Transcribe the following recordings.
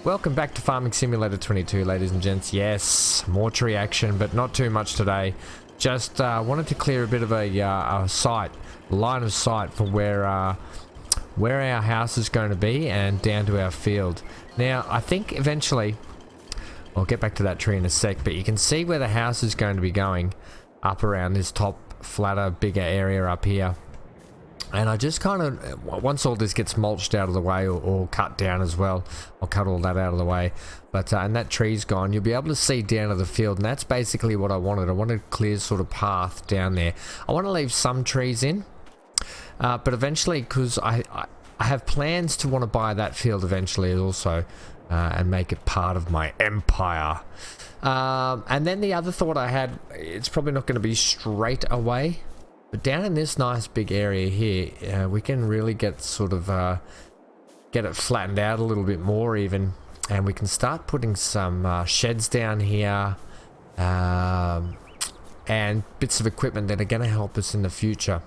Welcome back to Farming Simulator 22, ladies and gents. Yes, more tree action, but not too much today. Just wanted to clear a bit of a line of sight for where our house is going to be and down to our field. Now, I think eventually, I'll get back to that tree in a sec, but you can see where the house is going to be going up around this top, flatter, bigger area up here. And I just kind of, once all this gets mulched out of the way or cut down as well, I'll cut all that out of the way. But, and that tree's gone, you'll be able to see down to the field, and that's basically what I wanted. I wanted a clear sort of path down there. I want to leave some trees in, but eventually, because I have plans to want to buy that field eventually also, and make it part of my empire. And then the other thought I had, it's probably not going to be straight away, but down in this nice big area here, we can really get sort of get it flattened out a little bit more even, and we can start putting some sheds down here and bits of equipment that are going to help us in the future.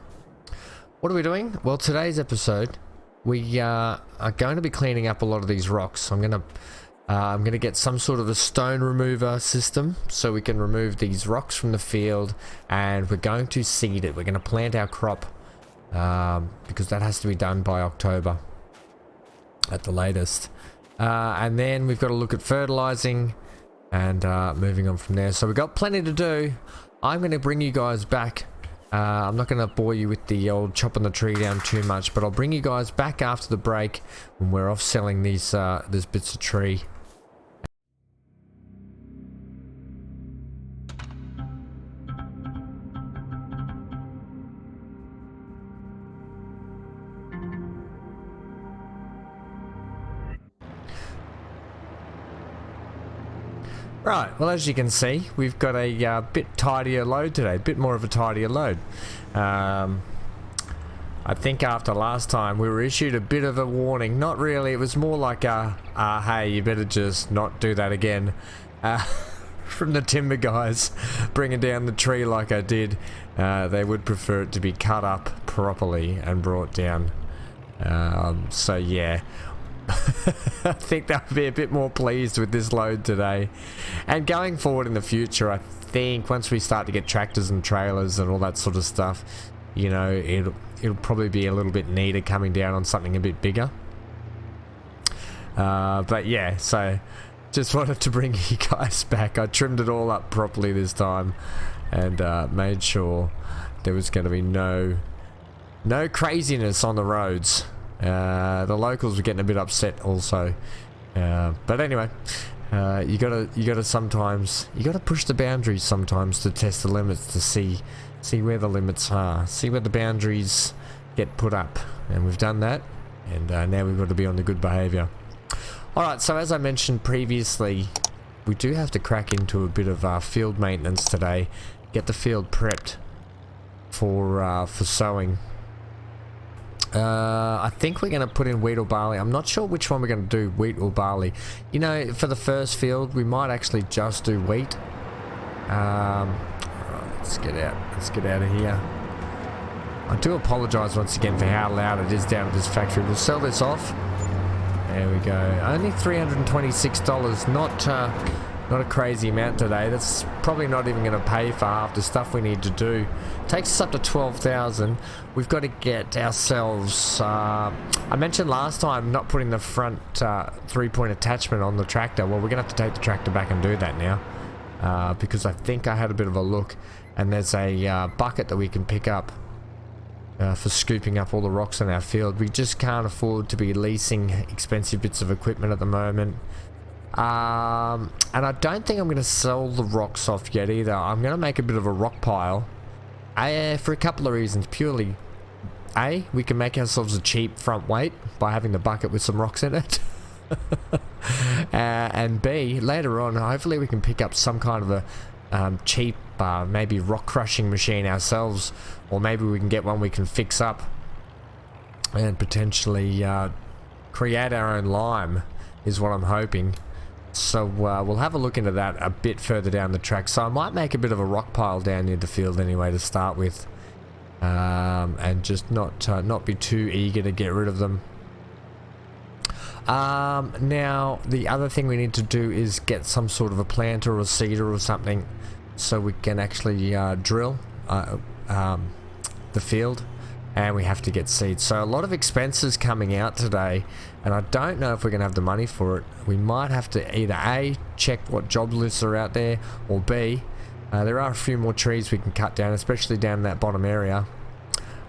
What are we doing? Well, today's episode, we are going to be cleaning up a lot of these rocks. I'm going to get some sort of a stone remover system so we can remove these rocks from the field, and we're going to seed it. We're going to plant our crop because that has to be done by October at the latest. And then we've got to look at fertilizing and moving on from there. So we've got plenty to do. I'm going to bring you guys back. I'm not going to bore you with the old chopping the tree down too much, but I'll bring you guys back after the break when we're off selling these bits of tree. Right, well, as you can see, we've got a bit tidier load today, a bit more of a tidier load. I think after last time we were issued a bit of a warning. Not really, it was more like hey, you better just not do that again. From the timber guys bringing down the tree like I did. They would prefer it to be cut up properly and brought down. So yeah. I think they'll be a bit more pleased with this load today. And going forward in the future, I think once we start to get tractors and trailers and all that sort of stuff, you know, it'll probably be a little bit neater coming down on something a bit bigger. But yeah, so just wanted to bring you guys back. I trimmed it all up properly this time and made sure there was going to be no craziness on the roads. The locals were getting a bit upset also, but anyway, you gotta sometimes, you gotta push the boundaries sometimes to test the limits, to see where the limits are, see where the boundaries get put up, and we've done that, and now we've got to be on the good behavior. Alright, so as I mentioned previously, we do have to crack into a bit of field maintenance today, get the field prepped for sowing. I think we're going to put in wheat or barley. I'm not sure which one we're going to do, wheat or barley. You know, for the first field, we might actually just do wheat. Alright, let's get out of here. I do apologise once again for how loud it is down at this factory. We'll sell this off. There we go. Only $326. Not a crazy amount today. That's probably not even going to pay for half the stuff we need to do. Takes us up to 12,000. We've got to get ourselves. I mentioned last time not putting the front 3-point attachment on the tractor. Well, we're going to have to take the tractor back and do that now, because I think I had a bit of a look, and there's a bucket that we can pick up for scooping up all the rocks in our field. We just can't afford to be leasing expensive bits of equipment at the moment. And I don't think I'm going to sell the rocks off yet either. I'm going to make a bit of a rock pile for a couple of reasons. Purely, A, we can make ourselves a cheap front weight by having the bucket with some rocks in it. And B, later on, hopefully we can pick up some kind of a cheap maybe rock crushing machine ourselves, or maybe we can get one we can fix up and potentially create our own lime, is what I'm hoping. So we'll have a look into that a bit further down the track. So I might make a bit of a rock pile down near the field anyway to start with, and just not be too eager to get rid of them. Now the other thing we need to do is get some sort of a planter or a seeder or something, so we can actually drill the field, and we have to get seeds. So a lot of expenses coming out today, and I don't know if we're gonna have the money for it. We might have to either A, check what job lists are out there, or B, there are a few more trees we can cut down, especially down in that bottom area.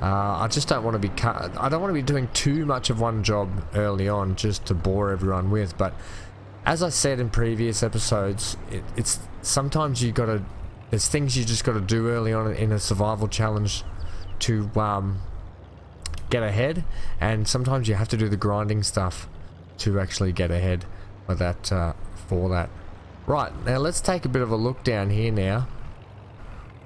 I just don't want to be I don't want to be doing too much of one job early on just to bore everyone with. But as I said in previous episodes, it's sometimes there's things you just got to do early on in a survival challenge to get ahead, and sometimes you have to do the grinding stuff to actually get ahead for that. Right, now let's take a bit of a look down here now.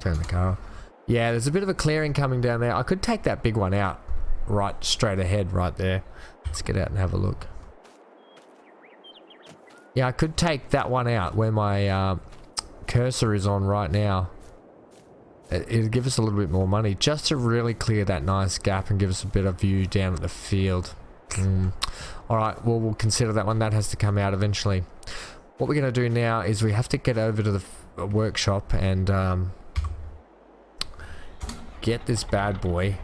Turn the car. Yeah, there's a bit of a clearing coming down there. I could take that big one out right straight ahead right there. Let's get out and have a look. Yeah, I could take that one out where my cursor is on right now. It'll give us a little bit more money just to really clear that nice gap and give us a better view down at the field. Alright, well, we'll consider that one. That has to come out eventually. What we're going to do now is we have to get over to the workshop and get this bad boy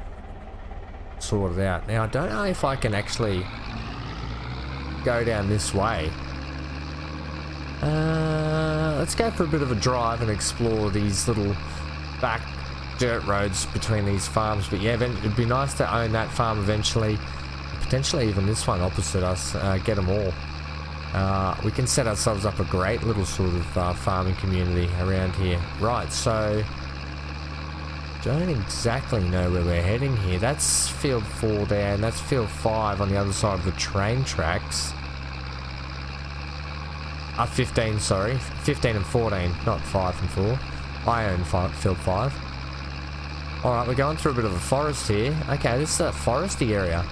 sorted out. Now, I don't know if I can actually go down this way. Let's go for a bit of a drive and explore these little back dirt roads between these farms. But yeah, it'd be nice to own that farm eventually. Potentially even this one opposite us, get them all. We can set ourselves up a great little sort of farming community around here. Right, so don't exactly know where we're heading here. That's field 4 there, and that's field 5 on the other side of the train tracks. 15, sorry. 15 and 14, not 5 and 4. I own field 5. Alright, we're going through a bit of a forest here. Okay, this is a foresty area.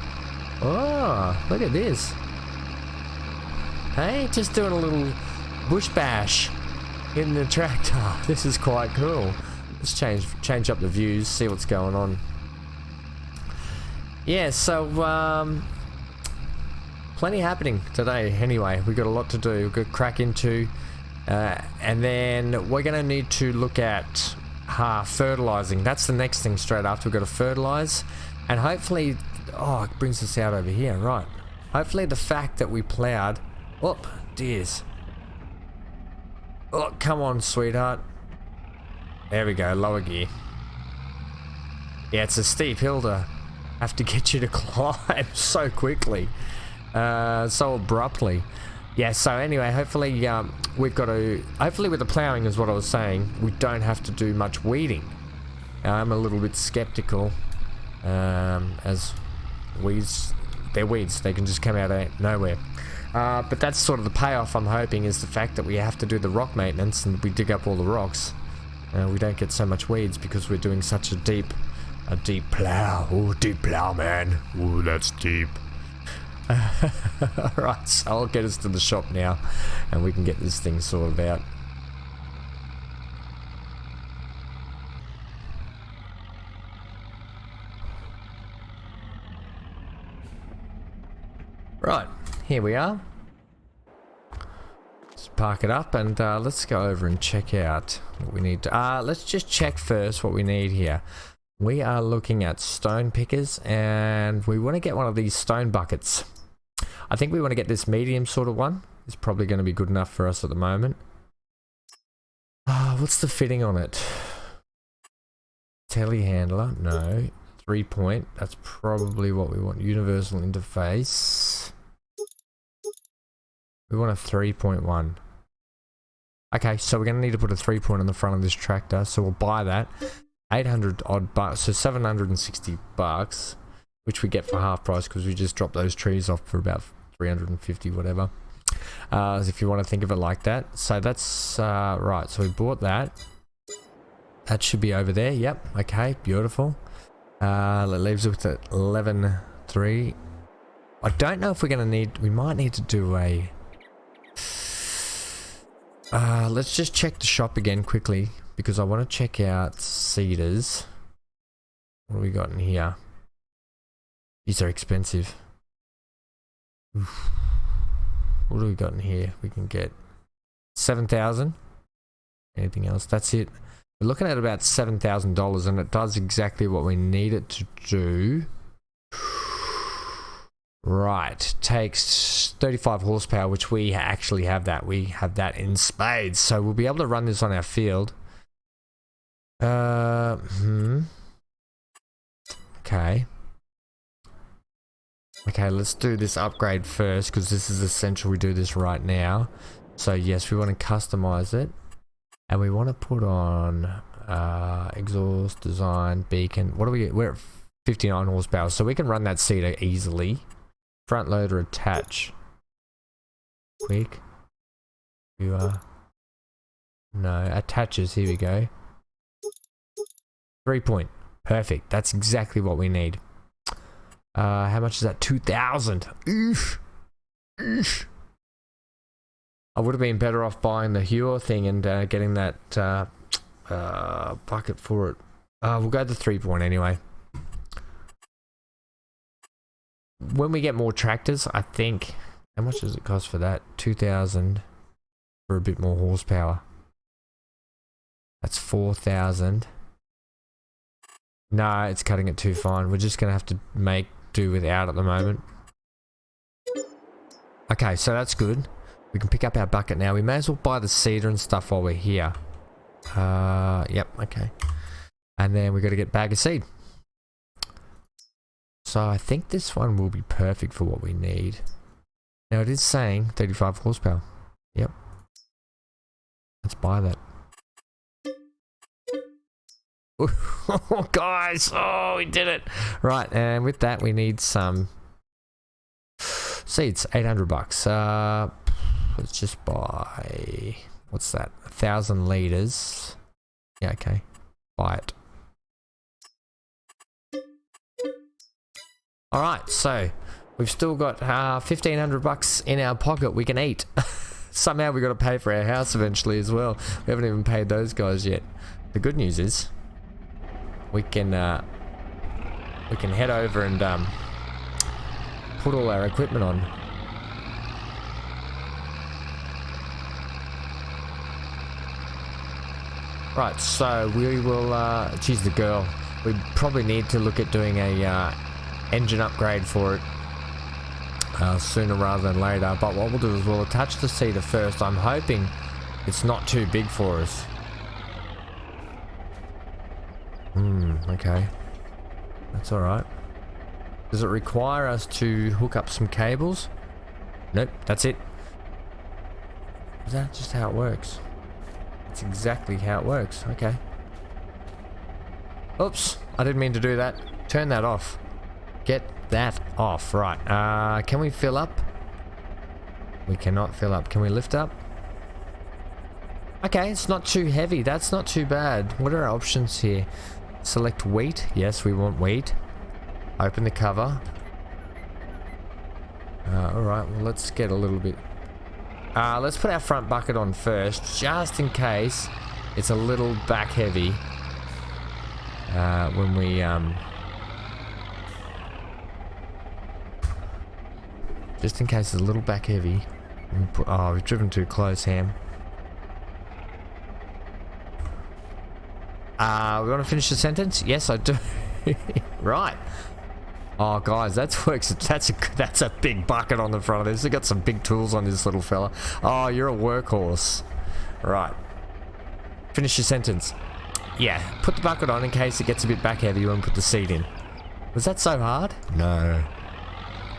Oh, look at this. Hey, just doing a little bush bash in the tractor. This is quite cool. Let's change up the views, see what's going on. Yeah, so plenty happening today anyway. We've got a lot to do. We've got to crack into, and then we're going to need to look at fertilizing. That's the next thing straight after. We've got to fertilize, and hopefully, oh, it brings us out over here, right? Hopefully the fact that we plowed, oh dears, oh come on sweetheart, there we go, lower gear. Yeah, it's a steep hill to have to get you to climb so quickly, so abruptly. Yeah, so anyway, hopefully we've got to, hopefully with the ploughing is what I was saying, we don't have to do much weeding. I'm a little bit skeptical, as weeds, they're weeds, they can just come out of nowhere. But that's sort of the payoff I'm hoping, is the fact that we have to do the rock maintenance and we dig up all the rocks. We don't get so much weeds because we're doing such a deep plow. Oh, deep plow, man. Oh, that's deep. Alright, so I'll get us to the shop now and we can get this thing sorted out. Right, here we are. Let's park it up and let's go over and check out what we need to... let's just check first what we need here. We are looking at stone pickers and we want to get one of these stone buckets. I think we want to get this medium sort of one. It's probably going to be good enough for us at the moment. What's the fitting on it? Telehandler? No. 3-point. That's probably what we want. Universal interface. We want a 3.1. Okay, so we're going to need to put a 3-point on the front of this tractor. So we'll buy that. 800 odd bucks. So 760 bucks. Which we get for half price because we just dropped those trees off for about 350 whatever. If you want to think of it like that. So that's right, so we bought that. That should be over there. Yep, okay, beautiful. That leaves us with 11.3. I don't know if we're going to need, we might need to do a let's just check the shop again quickly because I want to check out cedars. What do we got in here? These are expensive. Oof. What do we got in here? We can get 7,000. Anything else? That's it. We're looking at about $7,000, and it does exactly what we need it to do. Right, takes 35 horsepower, which we actually have that. We have that in spades, so we'll be able to run this on our field. Okay. Okay, let's do this upgrade first, because this is essential we do this right now. So yes, we want to customize it. And we want to put on exhaust, design, beacon. What do we get? We're at 59 horsepower, so we can run that Zetor easily. Front loader attach. Quick. You are. No, attaches. Here we go. 3-point. Perfect. That's exactly what we need. How much is that? 2,000. Oof. Oof. I would have been better off buying the Hue thing and getting that bucket for it. We'll go the 3-point anyway. When we get more tractors, I think... How much does it cost for that? 2,000 for a bit more horsepower. That's 4,000. No, it's cutting it too fine. We're just going to have to make do without at the moment. Okay, so that's good. We can pick up our bucket now. We may as well buy the Zetor and stuff while we're here. Yep, okay. And then we got to get bag of seed. So I think this one will be perfect for what we need. Now it is saying 35 horsepower. Yep. Let's buy that. Oh, guys! Oh, we did it! Right, and with that we need some seeds. 800 bucks. Let's just buy... What's that? 1,000 liters. Yeah, okay. Buy it. Alright, so we've still got 1,500 bucks in our pocket we can eat. Somehow we got to pay for our house eventually as well. We haven't even paid those guys yet. The good news is we can head over and put all our equipment on. Right, so we will geez, the girl. We probably need to look at doing a engine upgrade for it sooner rather than later, but what we'll do is we'll attach the Zetor first. I'm hoping it's not too big for us. Okay. That's alright. Does it require us to hook up some cables? Nope, that's it. Is that just how it works? That's exactly how it works. Okay. Oops, I didn't mean to do that. Turn that off. Get that off. Right. Can we fill up? We cannot fill up. Can we lift up? Okay, it's not too heavy. That's not too bad. What are our options here? Select wheat. Yes, we want wheat. Open the cover. Alright, well, let's get a little bit... let's put our front bucket on first, just in case it's a little back heavy. When we... just in case it's a little back heavy. Oh, we've driven too close, Ham. We want to finish the sentence? Yes, I do. Right. Oh, guys, that's a big bucket on the front of this. We've got some big tools on this little fella. Oh, you're a workhorse. Right. Finish your sentence. Yeah, put the bucket on in case it gets a bit back heavy when we put the seat in. Was that so hard? No.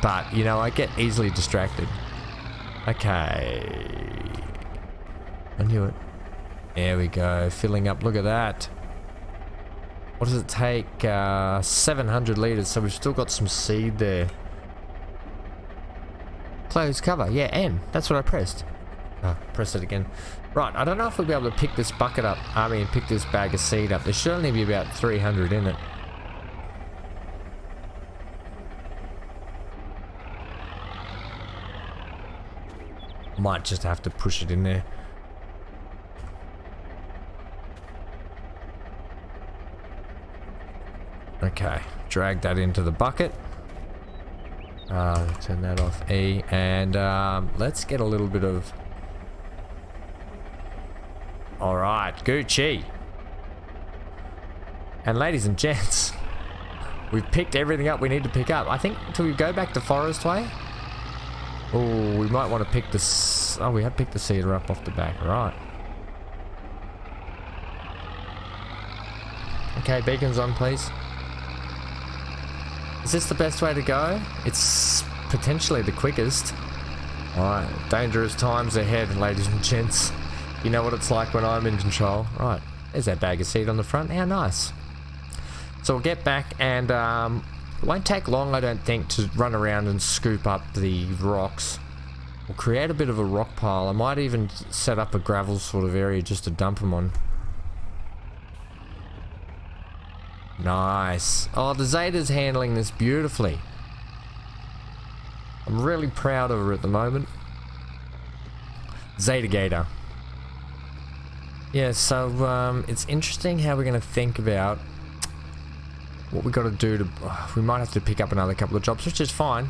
But, you know, I get easily distracted. Okay. I knew it. There we go. Filling up. Look at that. What does it take? 700 litres, so we've still got some seed there. Close cover. Yeah, N. That's what I pressed. Oh, press it again. Right, I don't know if we'll be able to pick this bucket up. I mean, pick this bag of seed up. There should only be about 300 in it. Might just have to push it in there. Okay, drag that into the bucket. Turn that off, E, and let's get a little bit of... Alright, Gucci. And ladies and gents, we've picked everything up we need to pick up. I think, do we go back to Forest Way? Oh, we might want to pick this... Oh, we have picked the cedar up off the back, right. Okay, beacons on, please. Is this the best way to go? It's potentially the quickest. Alright, dangerous times ahead, ladies and gents. You know what it's like when I'm in control. Right, there's that bag of seed on the front. How nice. So we'll get back and it won't take long, I don't think, to run around and scoop up the rocks. We'll create a bit of a rock pile. I might even set up a gravel sort of area just to dump them on. Nice. Oh, the Zetor's handling this beautifully. I'm really proud of her at the moment. Zeta Gator. Yeah, so it's interesting how we're going to think about what we got to do to... we might have to pick up another couple of jobs, which is fine.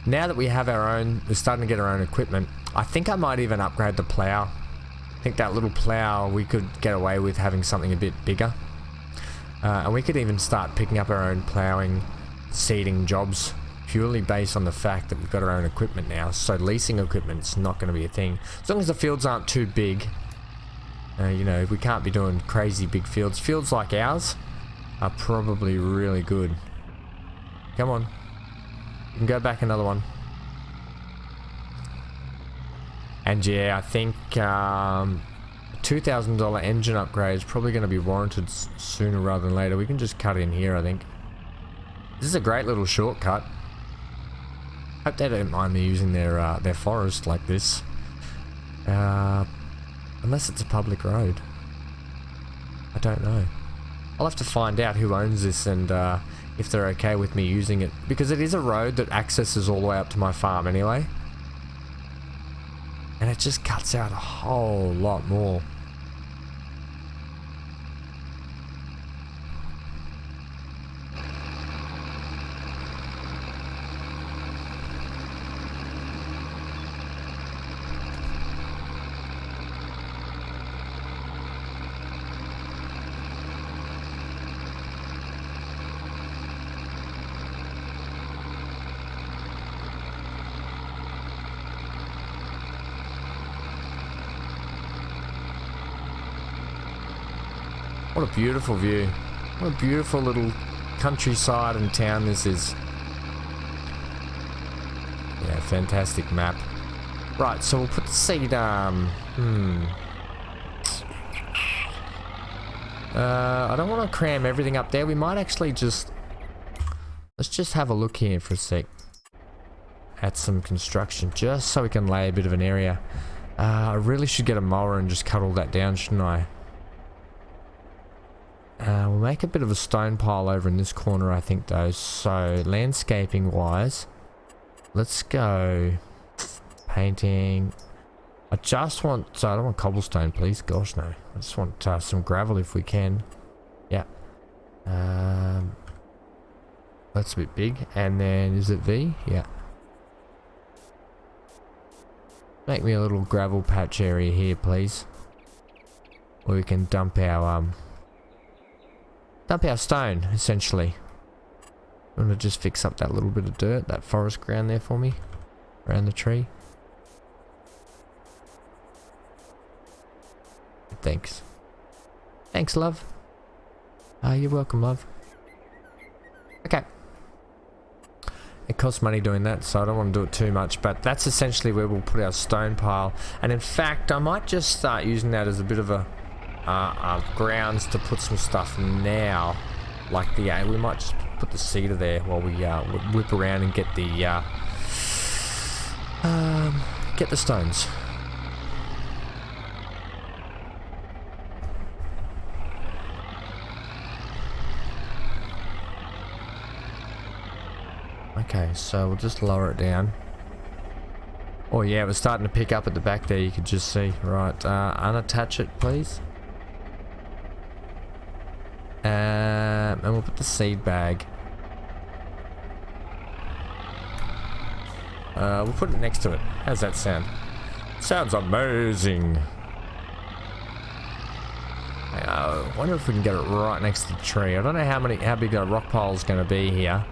Now that we have our own, we're starting to get our own equipment. I think I might even upgrade the plow. I think that little plow, we could get away with having something a bit bigger. And we could even start picking up our own ploughing, seeding jobs, purely based on the fact that we've got our own equipment now. So leasing equipment is not going to be a thing. As long as the fields aren't too big. You know, we can't be doing crazy big fields. Fields like ours are probably really good. Come on. You can go back another one. And yeah, I think $2,000 engine upgrade is probably going to be warranted sooner rather than later. We can just cut in here, I think. This is a great little shortcut. Hope they don't mind me using their forest like this. Unless it's a public road. I don't know. I'll have to find out who owns this and if they're okay with me using it. Because it is a road that accesses all the way up to my farm anyway. And it just cuts out a whole lot more. What a beautiful view. What a beautiful little countryside and town this is. Yeah, fantastic map. Right, so we'll put the seed, I don't want to cram everything up there. We might actually just... Let's just have a look here for a sec. At some construction, just so we can lay a bit of an area. I really should get a mower and just cut all that down, shouldn't I? We'll make a bit of a stone pile over in this corner, I think, though. So, landscaping wise, let's go painting. I just want, I don't want cobblestone, please. Gosh, no. I just want some gravel if we can. Yeah. That's a bit big. And then, is it V? Yeah. Make me a little gravel patch area here, please. Where we can dump our stone, essentially. I'm gonna just fix up that little bit of dirt, that forest ground there for me, around the tree. Thanks. Thanks, love. You're welcome, love. Okay. It costs money doing that, so I don't want to do it too much, but that's essentially where we'll put our stone pile. And in fact, I might just start using that as a bit of a grounds to put some stuff now, like the we might just put the cedar there while we whip around and get the stones. Okay, so we'll just lower it down. Oh yeah, we're starting to pick up at the back there, you could just see. Right, unattach it, please. And we'll put the seed bag We'll put it next to it. How's that sound? Sounds amazing. I wonder if we can get it right next to the tree. I don't know how big a rock pile is going to be here.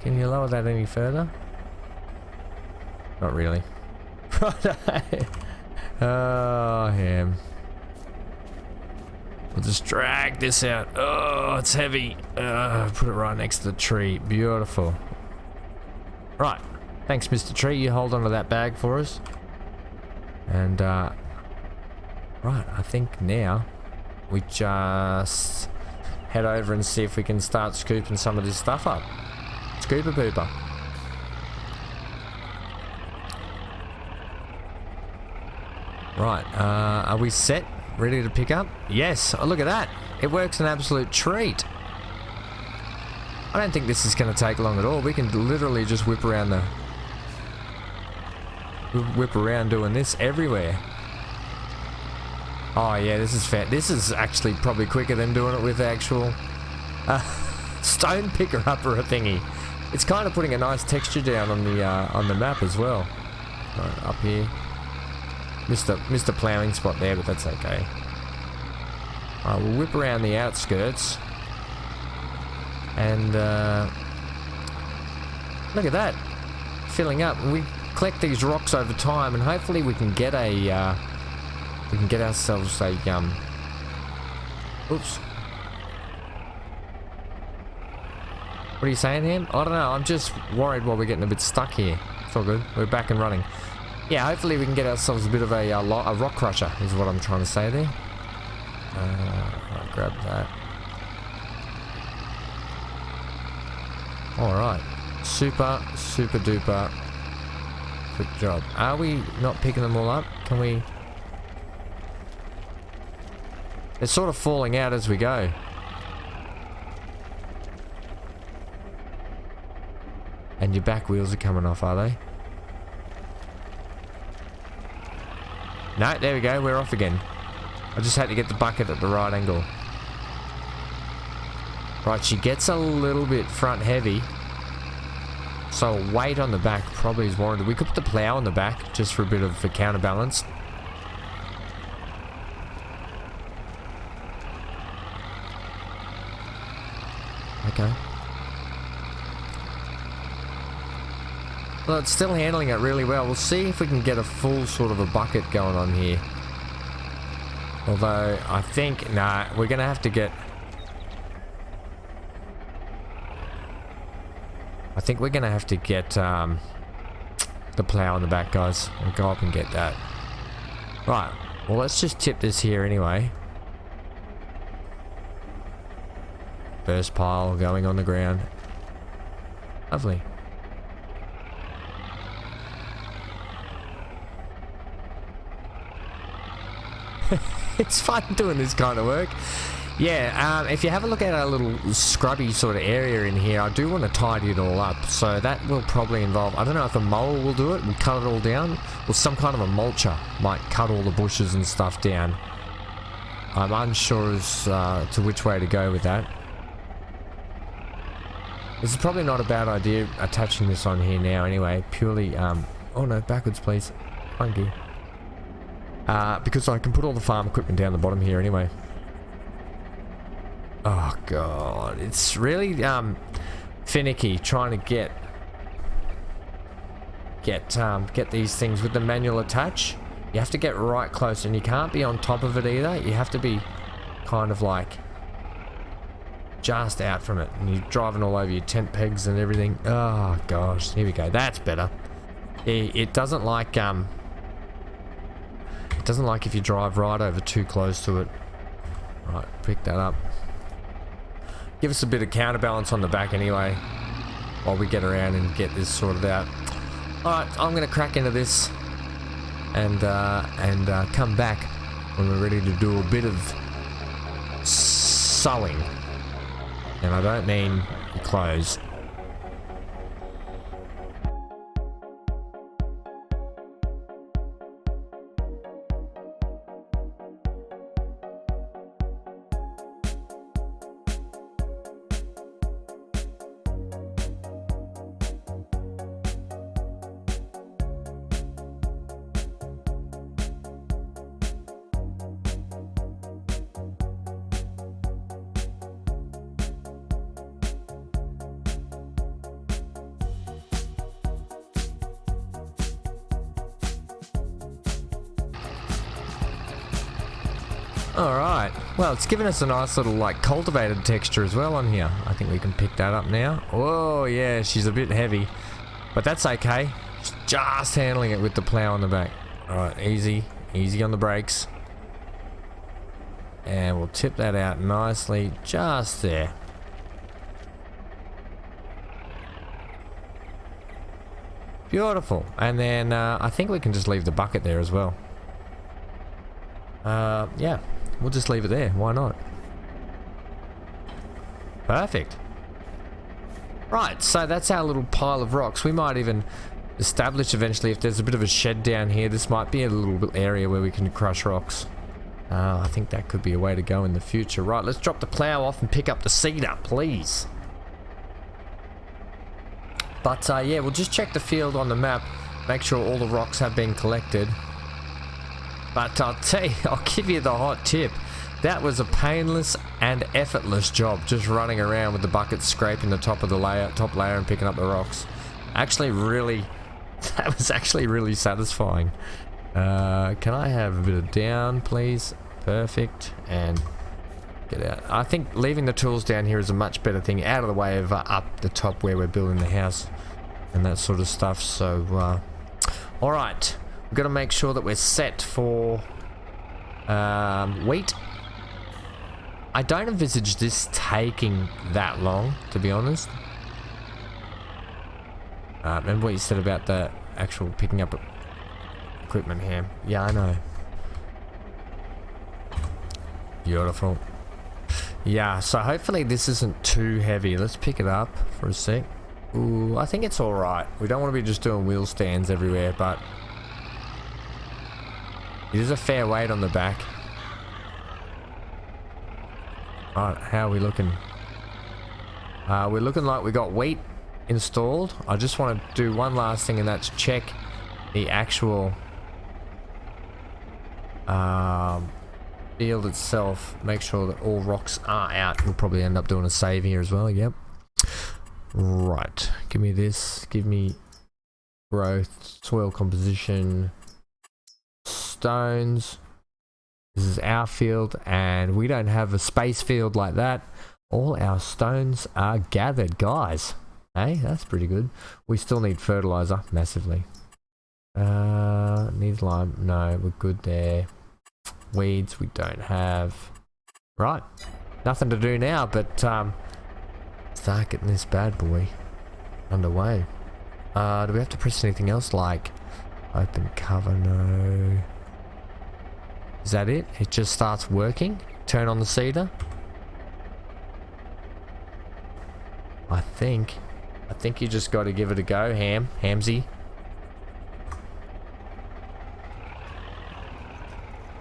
Can you lower that any further? Not really. Oh, ham. We'll just drag this out. Oh, it's heavy. Put it right next to the tree. Beautiful. Right. Thanks, Mr. Tree. You hold on to that bag for us. And, right, I think now we just head over and see if we can start scooping some of this stuff up. Scooper pooper. Right, are we set? Ready to pick up? Yes, oh, look at that. It works an absolute treat. I don't think this is going to take long at all. We can literally just whip around doing this everywhere. Oh yeah, this is fair. This is actually probably quicker than doing it with the actual stone picker upper thingy. It's kind of putting a nice texture down on the map as well. Right, up here. Missed a ploughing spot there, but that's okay. Alright, we'll whip around the outskirts. And look at that. Filling up. We collect these rocks over time and hopefully we can get ourselves a oops. What are you saying, Ham? I don't know, I'm just worried while we're getting a bit stuck here. It's all good. We're back and running. Yeah, hopefully we can get ourselves a bit of a rock crusher, is what I'm trying to say there. I'll grab that. Alright. Super duper quick job. Are we not picking them all up? Can we... They're sort of falling out as we go. And your back wheels are coming off, are they? No, there we go, we're off again. I just had to get the bucket at the right angle. Right, she gets a little bit front heavy. So weight on the back probably is warranted. We could put the plow on the back just for a bit of a counterbalance. Okay. Well, it's still handling it really well. We'll see if we can get a full sort of a bucket going on here. Although, I think, nah, we're going to have to get... I think we're going to have to get the plow on the back, guys. We'll go up and get that. Right, well, let's just tip this here anyway. First pile going on the ground. Lovely. It's fun doing this kind of work. Yeah, if you have a look at our little scrubby sort of area in here, I do want to tidy it all up. So that will probably involve, I don't know if a mower will do it and cut it all down, or some kind of a mulcher might cut all the bushes and stuff down. I'm unsure as to which way to go with that. This is probably not a bad idea attaching this on here now anyway, purely, oh no, backwards please. Funky. Because I can put all the farm equipment down the bottom here anyway. Oh god, it's really finicky trying to get these things with the manual attach. You have to get right close and you can't be on top of it either. You have to be kind of like just out from it, and you're driving all over your tent pegs and everything. Oh gosh, here we go. That's better. It doesn't like if you drive right over too close to it. Right, pick that up. Give us a bit of counterbalance on the back anyway, while we get around and get this sorted out. Alright, I'm going to crack into this and come back when we're ready to do a bit of sewing. And I don't mean clothes. Alright, well it's given us a nice little like cultivated texture as well on here. I think we can pick that up now. Oh yeah, she's a bit heavy, but that's okay. Just handling it with the plow on the back. Alright, easy on the brakes. And we'll tip that out nicely, just there. Beautiful, and then I think we can just leave the bucket there as well. Yeah. We'll just leave it there. Why not? Perfect. Right, so that's our little pile of rocks. We might even establish eventually if there's a bit of a shed down here. This might be a little bit area where we can crush rocks. I think that could be a way to go in the future. Right, let's drop the plow off and pick up the cedar, please. But yeah, we'll just check the field on the map. Make sure all the rocks have been collected. But I'll tell you, I'll give you the hot tip. That was a painless and effortless job, just running around with the bucket, scraping the top of the top layer and picking up the rocks. Actually, that was actually really satisfying. Can I have a bit of down, please? Perfect. And get out. I think leaving the tools down here is a much better thing, out of the way of up the top where we're building the house and that sort of stuff. So, all right. We've got to make sure that we're set for wheat. I don't envisage this taking that long, to be honest. Remember what you said about the actual picking up equipment here? Yeah, I know. Beautiful. Yeah, so hopefully this isn't too heavy. Let's pick it up for a sec. Ooh, I think it's alright. We don't want to be just doing wheel stands everywhere, but it is a fair weight on the back. Alright, how are we looking? We're looking like we got wheat installed. I just want to do one last thing, and that's check the actual field itself. Make sure that all rocks are out. We'll probably end up doing a save here as well. Yep. Right. Give me this. Give me growth, soil composition, stones. This is our field, and we don't have a space field like that. All our stones are gathered, guys. Hey, that's pretty good. We still need fertilizer massively. Needs lime. No, we're good there. Weeds we don't have. Right. Nothing to do now, but start getting this bad boy underway. Do we have to press anything else like open cover? No. Is that it? It just starts working? Turn on the cedar? I think you just got to give it a go, Hamsy.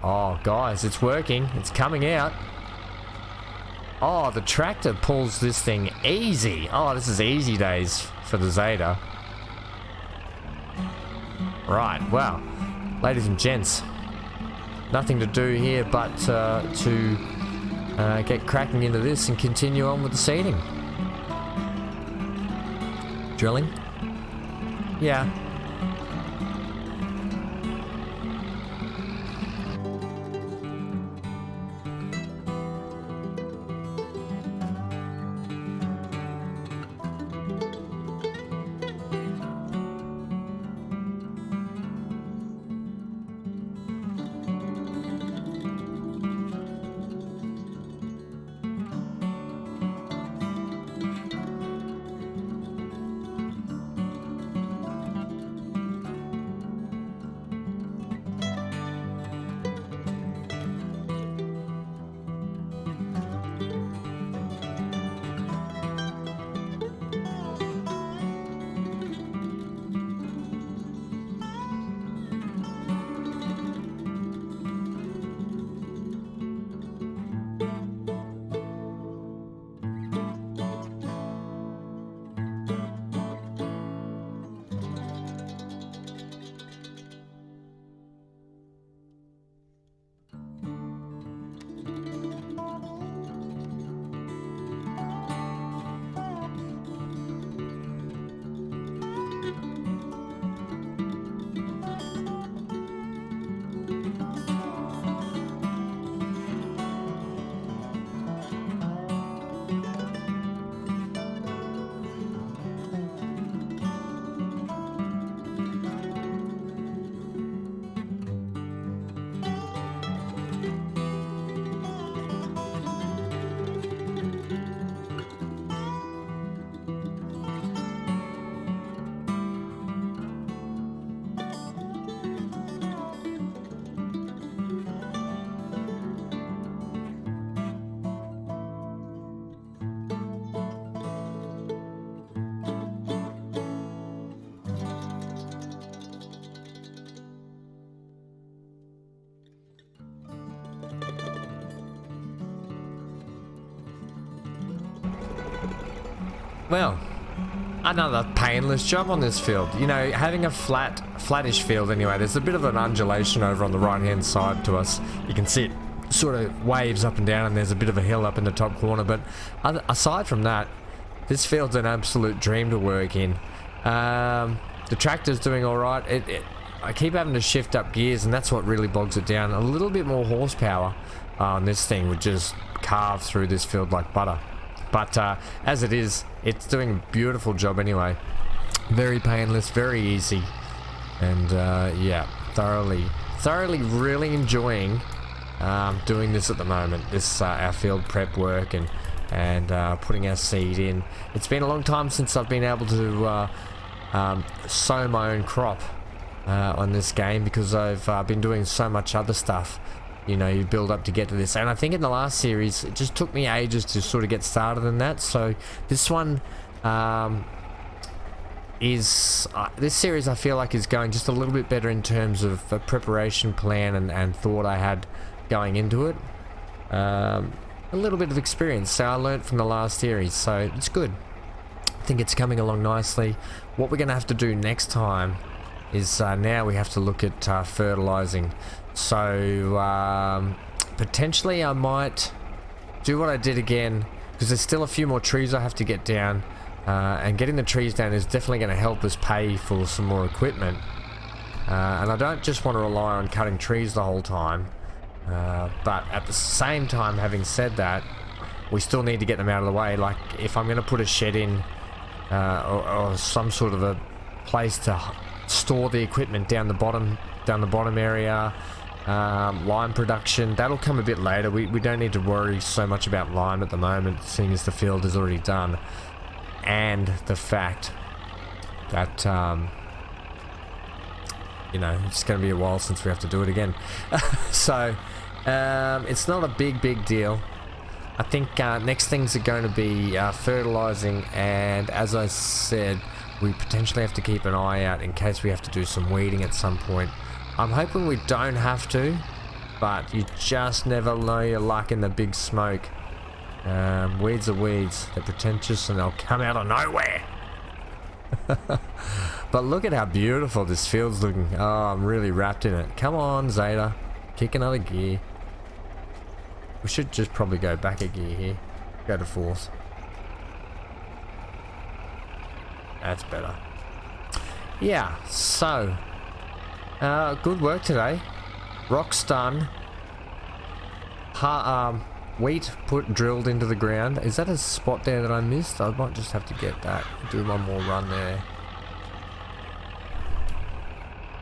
Oh, guys, it's working. It's coming out. Oh, the tractor pulls this thing easy. Oh, this is easy days for the Zetor. Right, well, ladies and gents, nothing to do here but to get cracking into this and continue on with the seeding. Drilling? Yeah. Well, another painless job on this field. You know, having a flattish field anyway, there's a bit of an undulation over on the right hand side to us. You can see it sort of waves up and down, and there's a bit of a hill up in the top corner, but aside from that, this field's an absolute dream to work in. The tractor's doing alright. I keep having to shift up gears, and that's what really bogs it down. A little bit more horsepower on this thing would just carve through this field like butter. But as it is, it's doing a beautiful job anyway. Very painless, very easy, and yeah, thoroughly really enjoying doing this at the moment. This our field prep work and putting our seed in. It's been a long time since I've been able to sow my own crop on this game, because I've been doing so much other stuff. You know, you build up to get to this, and I think in the last series it just took me ages to sort of get started in that. So this one this series I feel like is going just a little bit better in terms of the preparation plan and thought I had going into it. A little bit of experience, so I learned from the last series, so it's good. I think it's coming along nicely. What we're going to have to do next time is now we have to look at fertilizing. So potentially I might do what I did again, because there's still a few more trees I have to get down, and getting the trees down is definitely going to help us pay for some more equipment, and I don't just want to rely on cutting trees the whole time, but at the same time, having said that, we still need to get them out of the way. Like if I'm going to put a shed in or some sort of a place to store the equipment down the bottom area, lime production, that'll come a bit later. We don't need to worry so much about lime at the moment, seeing as the field is already done, and the fact that you know, it's going to be a while since we have to do it again. So it's not a big deal. I think next things are going to be fertilizing, and as I said, we potentially have to keep an eye out in case we have to do some weeding at some point. I'm hoping we don't have to, but you just never know your luck in the big smoke. Weeds are weeds. They're pretentious and they'll come out of nowhere. But look at how beautiful this field's looking. Oh, I'm really wrapped in it. Come on, Zetor. Kick another gear. We should just probably go back a gear here. Go to fourth. That's better. Yeah, so good work today. Rock's done. Wheat drilled into the ground. Is that a spot there that I missed? I might just have to get that. Do one more run there.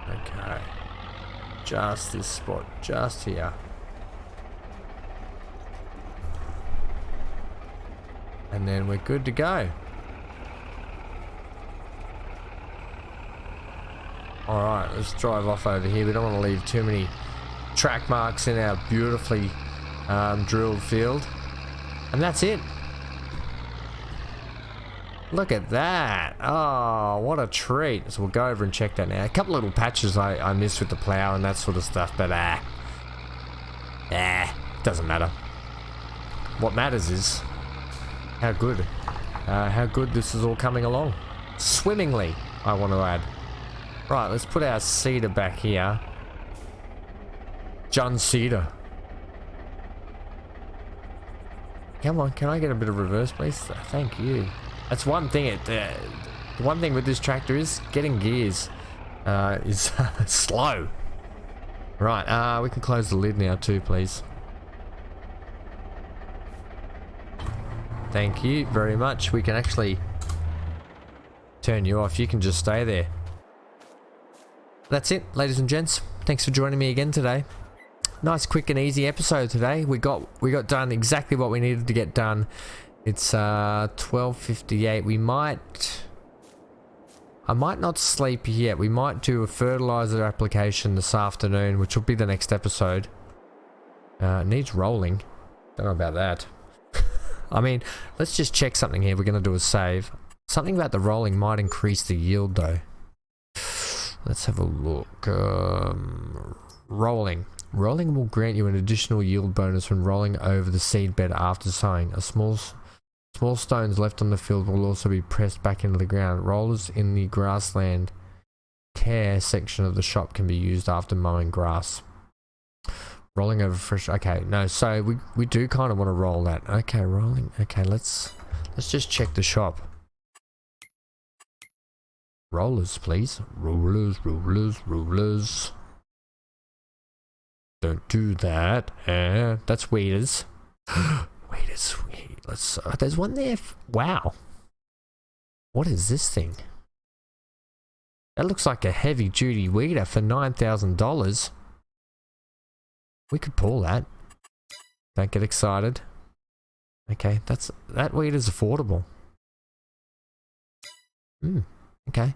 Okay. Just this spot. Just here. And then we're good to go. Alright, let's drive off over here. We don't want to leave too many track marks in our beautifully drilled field. And that's it. Look at that. Oh, what a treat. So we'll go over and check that now. A couple little patches I missed with the plow and that sort of stuff, but doesn't matter. What matters is how good this is all coming along. Swimmingly, I want to add. Right, let's put our cedar back here. John Cedar. Come on, can I get a bit of reverse, please? Thank you. That's one thing. The one thing with this tractor is getting gears is slow. Right, we can close the lid now too, please. Thank you very much. We can actually turn you off. You can just stay there. That's it, ladies and gents. Thanks for joining me again today. Nice, quick and easy episode today. We got done exactly what we needed to get done. It's 12:58. I might not sleep yet. We might do a fertilizer application this afternoon, which will be the next episode. It needs rolling. Don't know about that. I mean, let's just check something here. We're going to do a save. Something about the rolling might increase the yield though. Let's have a look. Rolling. Rolling will grant you an additional yield bonus when rolling over the seed bed after sowing. A small Small stones left on the field will also be pressed back into the ground. Rollers in the grassland care section of the shop can be used after mowing grass. Rolling over fresh. Okay, no, so we do kind of want to roll that. Okay, rolling. Okay, let's just check the shop. Rollers, please. Rollers, rollers, rollers. Don't do that. That's weeders. Weeders. Let's. There's one there. Wow. What is this thing? That looks like a heavy-duty weeder for $9,000. We could pull that. Don't get excited. Okay, that weeder's affordable. Okay.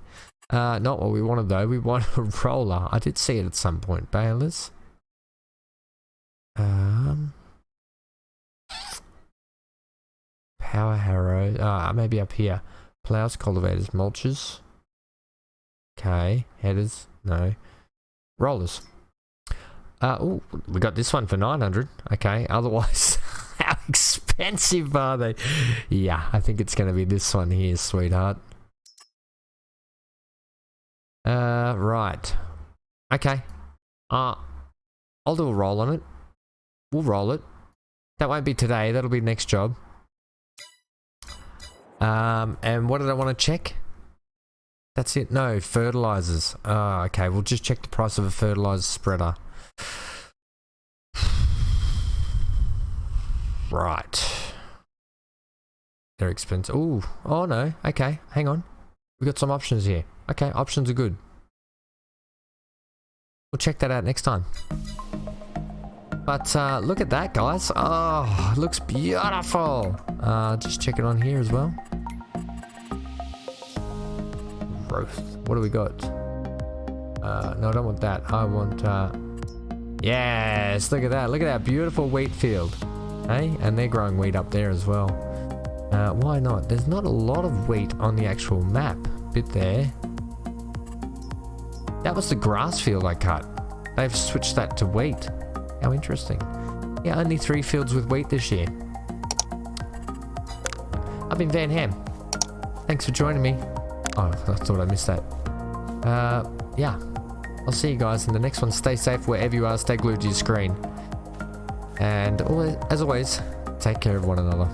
Not what we wanted though. We want a roller. I did see it at some point. Balers. Power harrow. Maybe up here. Plows, cultivators, mulches. Okay. Headers. No. Rollers. Oh, we got this one for 900. Okay. Otherwise, how expensive are they? Yeah, I think it's going to be this one here, sweetheart. Right. Okay. I'll do a roll on it. We'll roll it. That won't be today. That'll be next job. And what did I want to check? That's it. No, fertilizers. Okay. We'll just check the price of a fertilizer spreader. Right. They're expensive. Ooh. Oh no. Okay. Hang on. We got some options here. Okay. Options are good. We'll check that out next time. But look at that, guys. Oh, it looks beautiful. Just check it on here as well. Growth. What do we got? No, I don't want that. I want... yes, look at that. Look at that beautiful wheat field. Hey, and they're growing wheat up there as well. Why not? There's not a lot of wheat on the actual map. Bit there. That was the grass field I cut. They've switched that to wheat. How interesting. Yeah, only 3 fields with wheat this year. I've been Van Ham. Thanks for joining me. Oh, I thought I missed that. Yeah. I'll see you guys in the next one. Stay safe wherever you are. Stay glued to your screen. And as always, take care of one another.